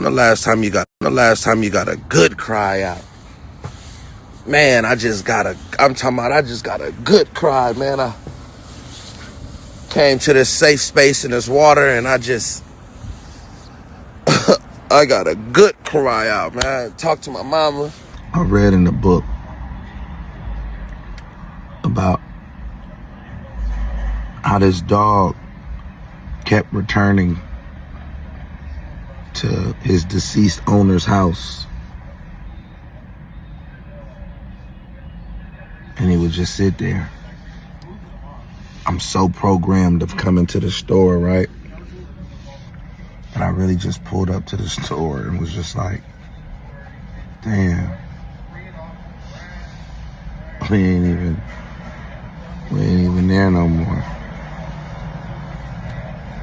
the last time you got a good cry out? Man, I just got a good cry, man. I came to this safe space in this water and I got a good cry out, man. Talk to my mama. I read in the book about how this dog kept returning to his deceased owner's house. And he would just sit there. I'm so programmed of coming to the store, right? And I really just pulled up to the store and was just like, damn. We ain't even there no more.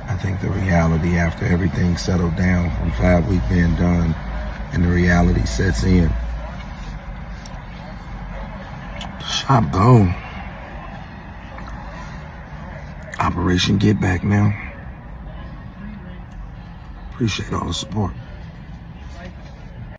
I think the reality after everything settled down from 5 weeks being done and the reality sets in. Shop gone. Operation Get Back now. Appreciate all the support.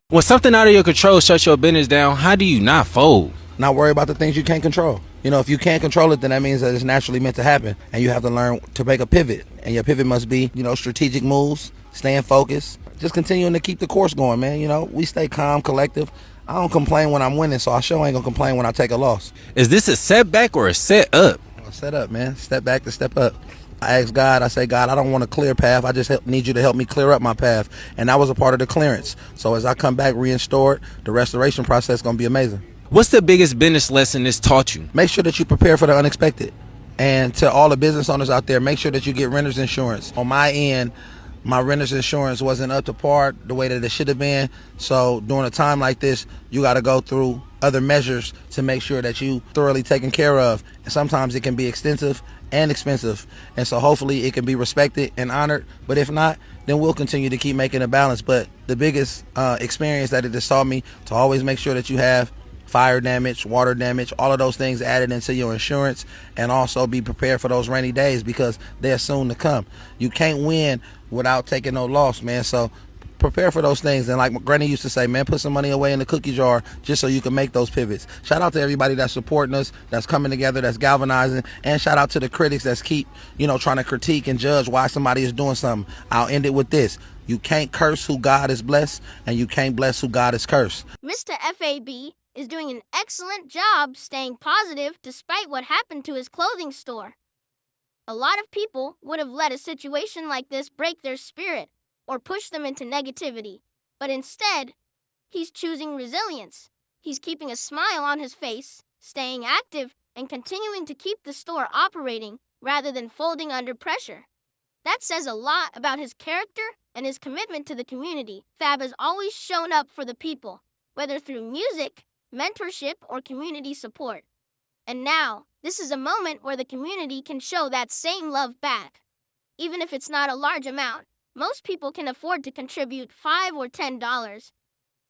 When something out of your control shuts your business down, how do you not fold? Not worry about the things you can't control. You know, if you can't control it, then that means that it's naturally meant to happen. And you have to learn to make a pivot. And your pivot must be, strategic moves, staying focused, just continuing to keep the course going, man. We stay calm, collective. I don't complain when I'm winning, so I sure ain't gonna complain when I take a loss. Is this a setback or a set up? Set up, man. Step back to step up. I ask God, I say, God, I don't want a clear path. I just need you to help me clear up my path. And that was a part of the clearance. So as I come back reinstored, the restoration process is going to be amazing. What's the biggest business lesson this taught you? Make sure that you prepare for the unexpected. And to all the business owners out there, make sure that you get renter's insurance. On my end, my renter's insurance wasn't up to par the way that it should have been. So during a time like this, you got to go through other measures to make sure that you thoroughly taken care of. And sometimes it can be extensive and expensive. And so hopefully it can be respected and honored. But if not, then we'll continue to keep making a balance. But the biggest experience that it has taught me to always make sure that you have fire damage, water damage, all of those things added into your insurance, and also be prepared for those rainy days because they're soon to come. You can't win without taking no loss, man. So prepare for those things. And like my granny used to say, man, put some money away in the cookie jar just so you can make those pivots. Shout out to everybody that's supporting us, that's coming together, that's galvanizing, and shout out to the critics that's keep, trying to critique and judge why somebody is doing something. I'll end it with this. You can't curse who God has blessed, and you can't bless who God has cursed. Mistah F.A.B. is doing an excellent job staying positive despite what happened to his clothing store. A lot of people would have let a situation like this break their spirit or push them into negativity. But instead, he's choosing resilience. He's keeping a smile on his face, staying active, and continuing to keep the store operating rather than folding under pressure. That says a lot about his character and his commitment to the community. F.A.B has always shown up for the people, whether through music, mentorship, or community support. And now, this is a moment where the community can show that same love back. Even if it's not a large amount, most people can afford to contribute $5 or $10.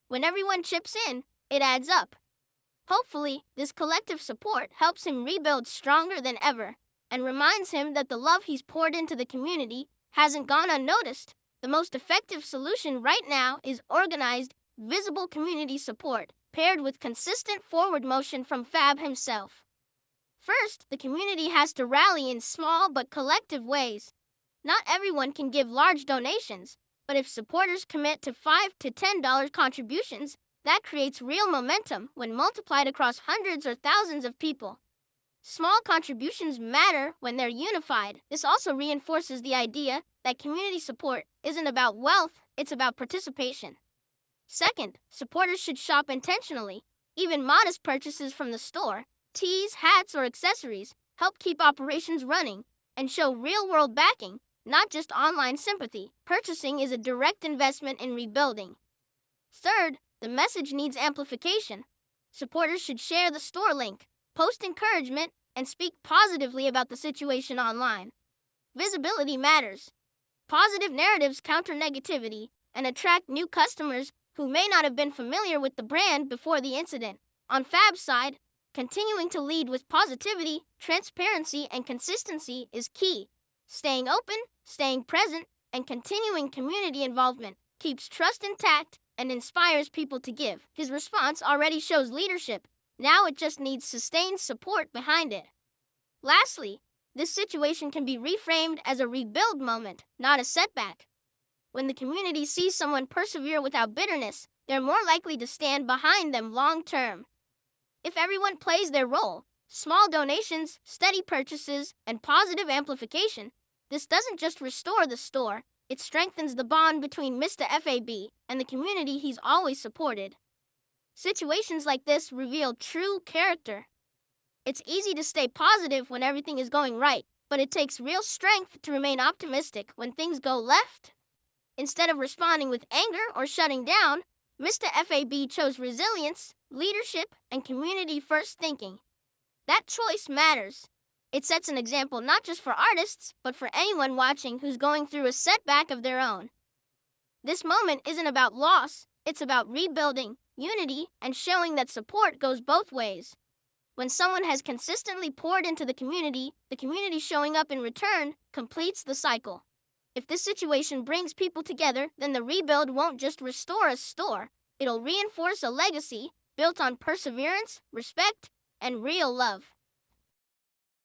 When everyone chips in, it adds up. Hopefully, this collective support helps him rebuild stronger than ever and reminds him that the love he's poured into the community hasn't gone unnoticed. The most effective solution right now is organized, visible community support, paired with consistent forward motion from F.A.B himself. First, the community has to rally in small but collective ways. Not everyone can give large donations, but if supporters commit to $5 to $10 contributions, that creates real momentum when multiplied across hundreds or thousands of people. Small contributions matter when they're unified. This also reinforces the idea that community support isn't about wealth, it's about participation. Second, supporters should shop intentionally. Even modest purchases from the store, tees, hats, or accessories, help keep operations running and show real-world backing, not just online sympathy. Purchasing is a direct investment in rebuilding. Third, the message needs amplification. Supporters should share the store link, post encouragement, and speak positively about the situation online. Visibility matters. Positive narratives counter negativity and attract new customers who may not have been familiar with the brand before the incident. On F.A.B's side, continuing to lead with positivity, transparency, and consistency is key. Staying open, staying present, and continuing community involvement keeps trust intact, and inspires people to give. His response already shows leadership. Now it just needs sustained support behind it. Lastly, this situation can be reframed as a rebuild moment, not a setback. When the community sees someone persevere without bitterness, they're more likely to stand behind them long term. If everyone plays their role, small donations, steady purchases, and positive amplification, this doesn't just restore the store, it strengthens the bond between Mistah F.A.B. and the community he's always supported. Situations like this reveal true character. It's easy to stay positive when everything is going right, but it takes real strength to remain optimistic when things go left. Instead of responding with anger or shutting down, Mistah F.A.B. chose resilience, leadership, and community-first thinking. That choice matters. It sets an example not just for artists, but for anyone watching who's going through a setback of their own. This moment isn't about loss, it's about rebuilding, unity, and showing that support goes both ways. When someone has consistently poured into the community showing up in return completes the cycle. If this situation brings people together, then the rebuild won't just restore a store, it'll reinforce a legacy built on perseverance, respect, and real love.